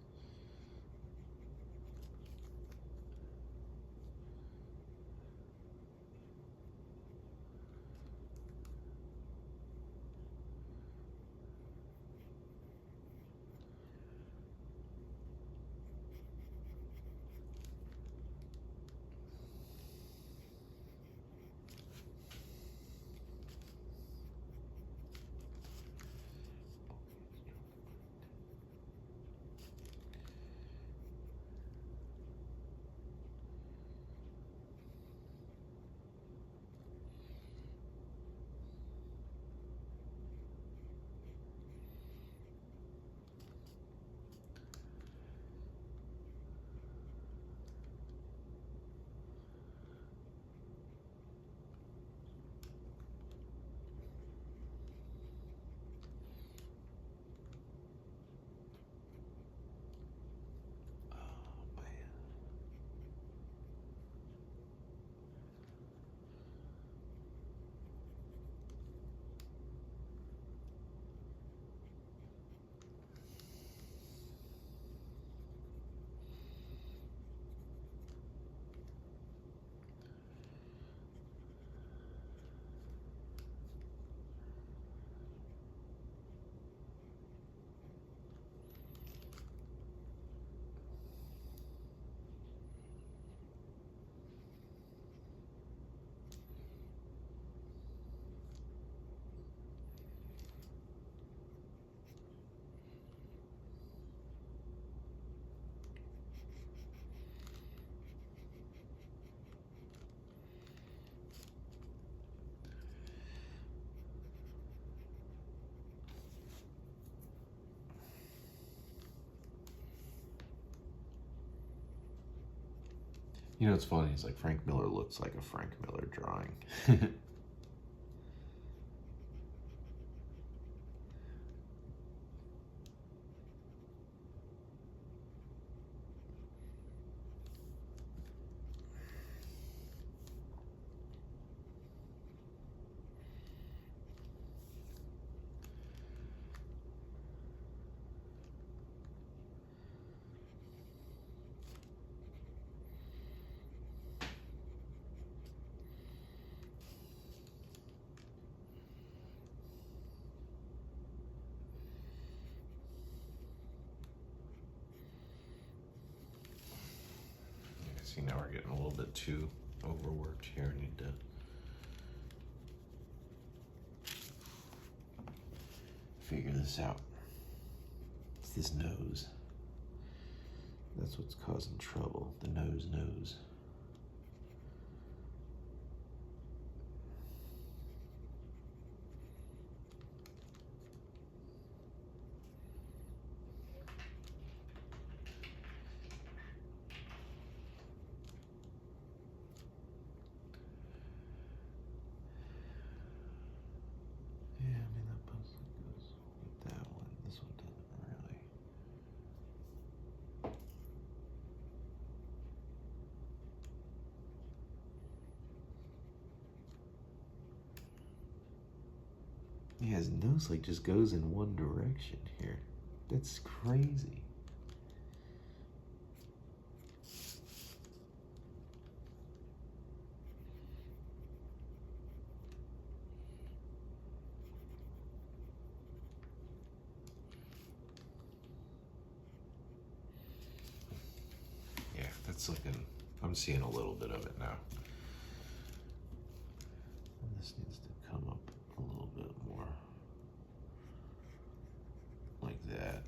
You know, it's funny. It's like Frank Miller looks like a Frank Miller drawing. See, now we're getting a little bit too overworked here. I need to figure this out. It's this nose. That's what's causing trouble. The nose. Yeah, his nose like just goes in one direction here. That's crazy. Yeah, that's looking, I'm seeing a little bit of it now. And this needs to come up a little bit more like that.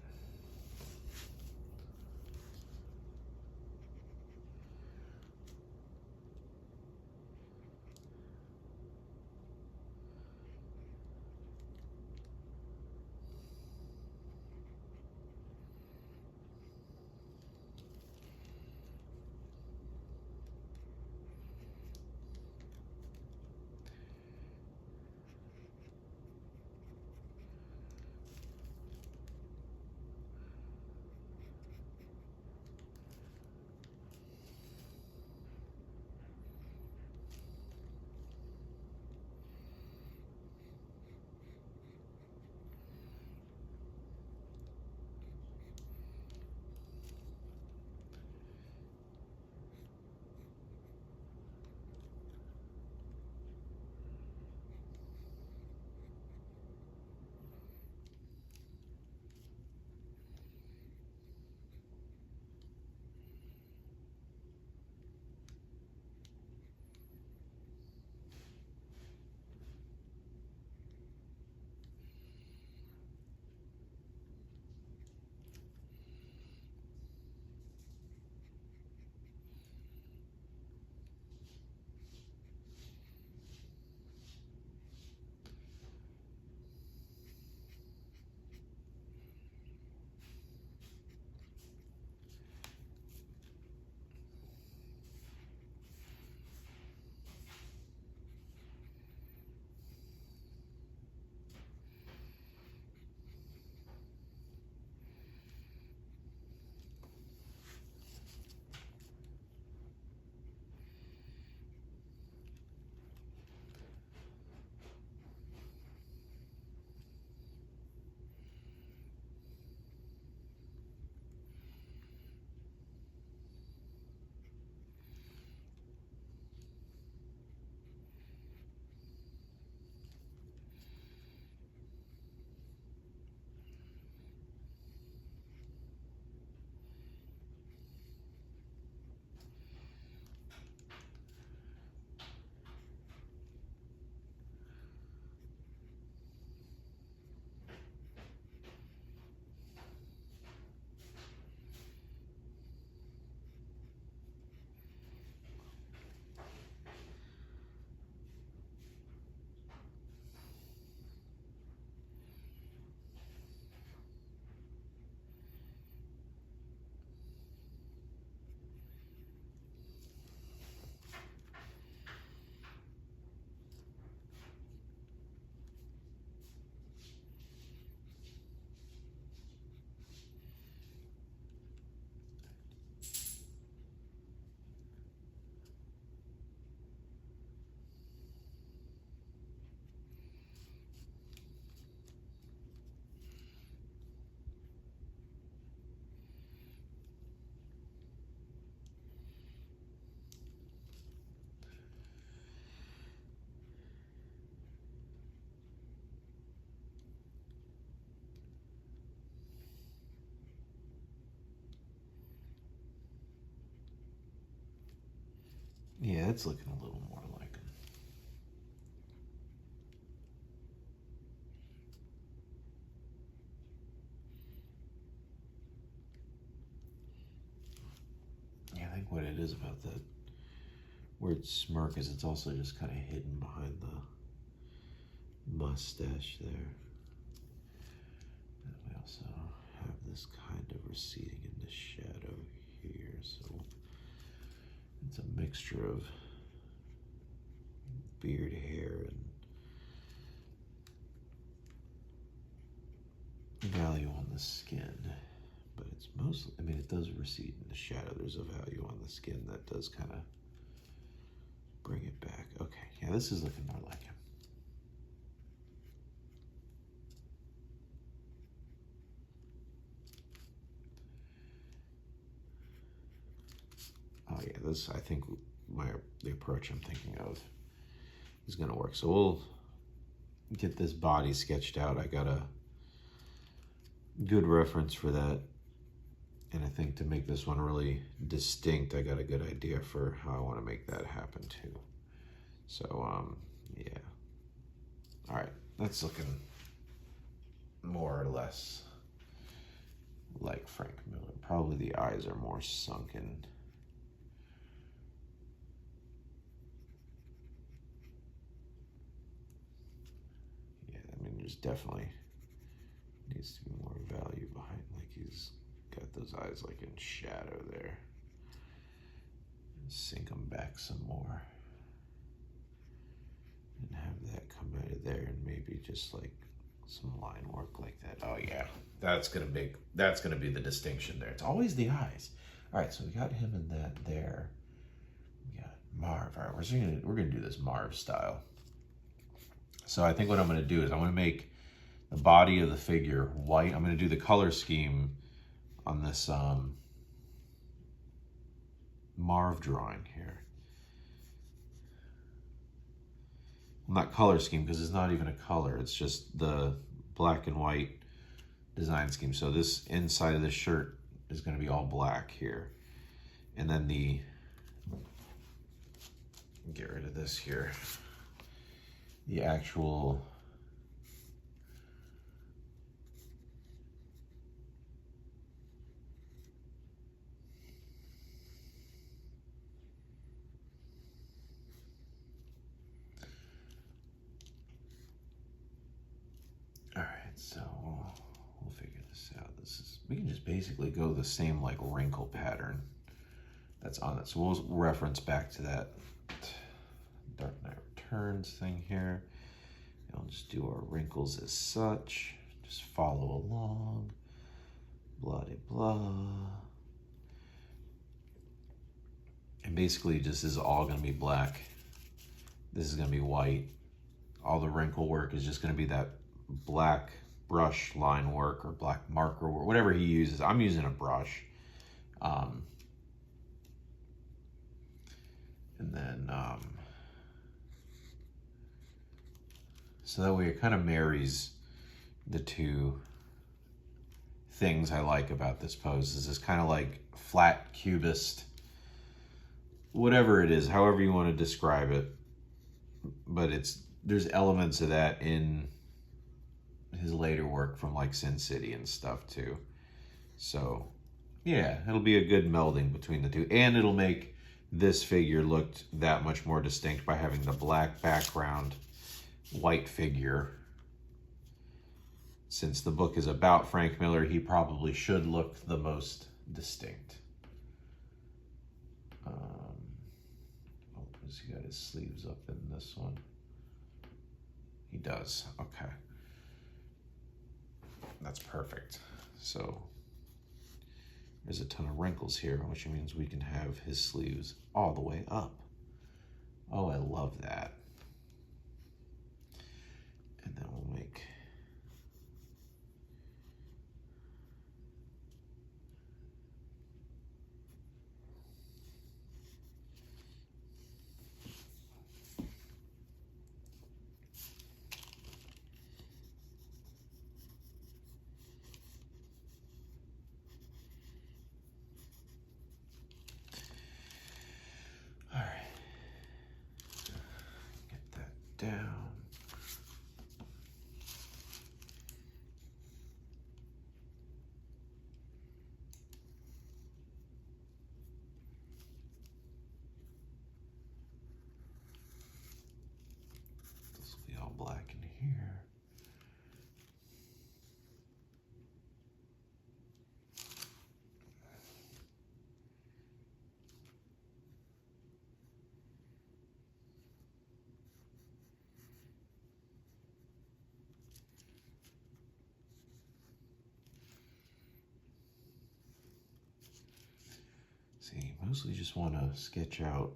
Yeah, it's looking a little more like him. Yeah, I think what it is about that weird smirk is it's also just kind of hidden behind the mustache there. And we also have this kind of receding in the shadow here, so it's a mixture of beard hair and value on the skin. But it's mostly, I mean, it does recede in the shadow. There's a value on the skin that does kind of bring it back. Okay, yeah, this is looking more like him. Oh yeah, this, I think the approach I'm thinking of is gonna work. So we'll get this body sketched out. I got a good reference for that. And I think to make this one really distinct, I got a good idea for how I want to make that happen too. So, yeah. All right, that's looking more or less like Frank Miller. Probably the eyes are more sunken. Yeah, I mean, there's definitely needs to be more value behind, like he's got those eyes like in shadow there. Sink them back some more. And have that come out of there and maybe just like some line work like that. Oh yeah, that's gonna be the distinction there. It's always the eyes. All right, so we got him in that there. We got Marv. All right, we're gonna do this Marv style. So I think what I'm gonna do is I'm gonna make the body of the figure white. I'm gonna do the color scheme on this Marv drawing here. Not color scheme because it's not even a color. It's just the black and white design scheme. So this inside of this shirt is going to be all black here. And then get rid of this here. The actual so we'll figure this out. We can just basically go the same like wrinkle pattern that's on it. So we'll reference back to that Dark Knight Returns thing here. And I'll just do our wrinkles as such. Just follow along. Blah de blah. And basically just this is all gonna be black. This is gonna be white. All the wrinkle work is just gonna be that black brush line work or black marker work, whatever he uses. I'm using a brush. And then, so that way it kind of marries the two things I like about this pose. This is kind of like flat cubist, whatever it is, however you want to describe it. But there's elements of that in his later work from like Sin City and stuff too. So yeah, it'll be a good melding between the two, and it'll make this figure look that much more distinct by having the black background, white figure. Since the book is about Frank Miller, he probably should look the most distinct. Has he got his sleeves up in this one? He does, okay. That's perfect. So there's a ton of wrinkles here, which means we can have his sleeves all the way up. Oh, I love that. And then we'll make mostly just want to sketch out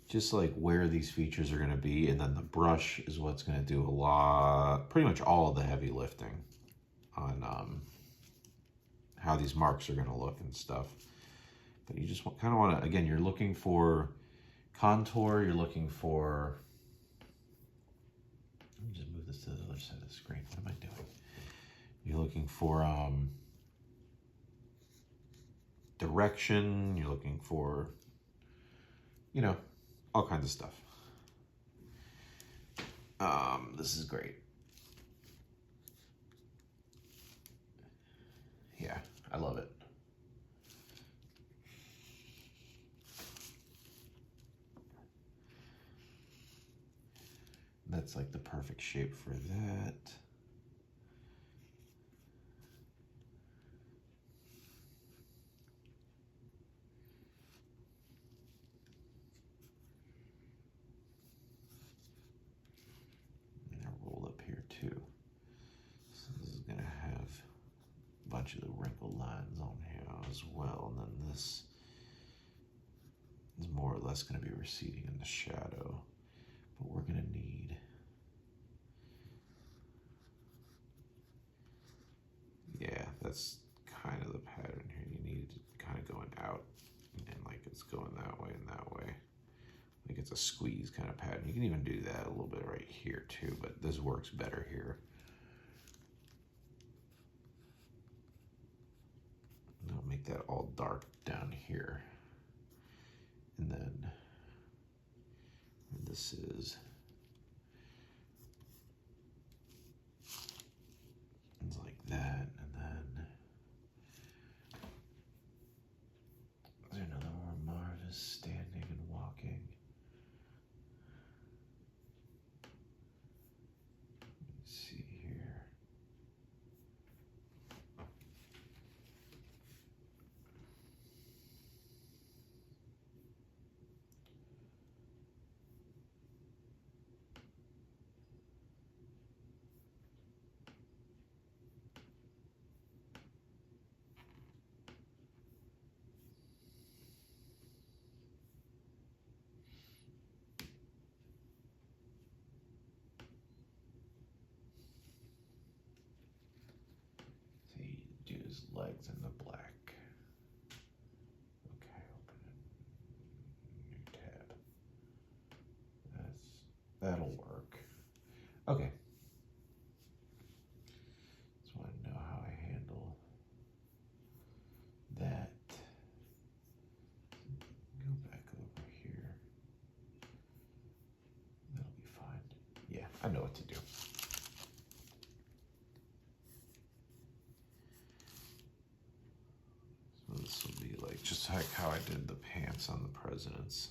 just like where these features are going to be, and then the brush is what's going to do a lot, pretty much all of the heavy lifting on how these marks are going to look and stuff. But you just kind of want to, again, you're looking for contour, you're looking for, let me just move this to the other side of the screen. What am I doing? You're looking for direction, you're looking for, you know, all kinds of stuff. This is great. Yeah, I love it. That's like the perfect shape for that. Too. So this is gonna have a bunch of the wrinkle lines on here as well, and then this is more or less gonna be receding in the shadow, but we're gonna need that's kind of the pattern here. You need it kind of going out and like it's going that way and that way. Like it's a squeeze kind of pattern. You can even do that a little bit right here too, but this works better here. And I'll make that all dark down here. And then this is, it's like that. And then there's another one, Marv is standing and walking. Legs in the black. Okay, open a new tab. That'll work. Okay. Just want to know how I handle that. Go back over here. That'll be fine. Yeah, I know what to do. This will be like just like how I did the pants on the presidents.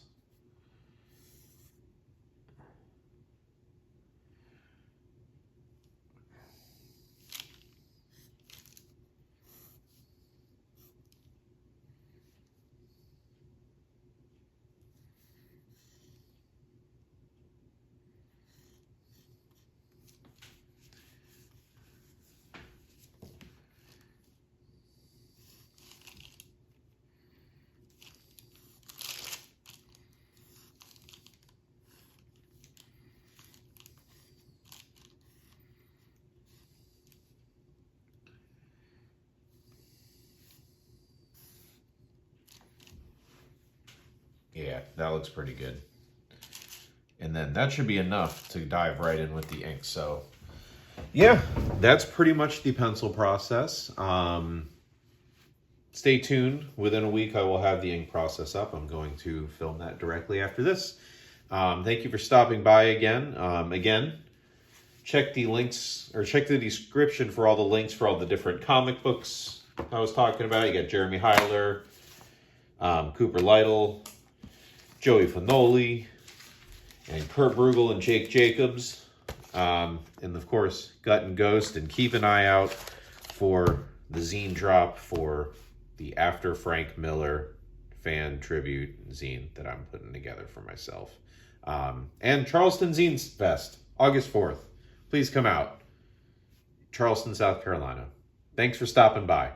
Yeah, that looks pretty good. And then that should be enough to dive right in with the ink. So yeah, that's pretty much the pencil process. Stay tuned. Within a week, I will have the ink process up. I'm going to film that directly after this. Thank you for stopping by again. Again, check the links, or check the description for all the links for all the different comic books I was talking about. You got Jeremy Hyler, Cooper Lytle, Joey Fanoele, and Kurt Brugel and Jake Jacobs. And of course, Gut and Ghost. And keep an eye out for the zine drop for the After Frank Miller fan tribute zine that I'm putting together for myself. And Charleston Zine Fest, August 4th. Please come out. Charleston, South Carolina. Thanks for stopping by.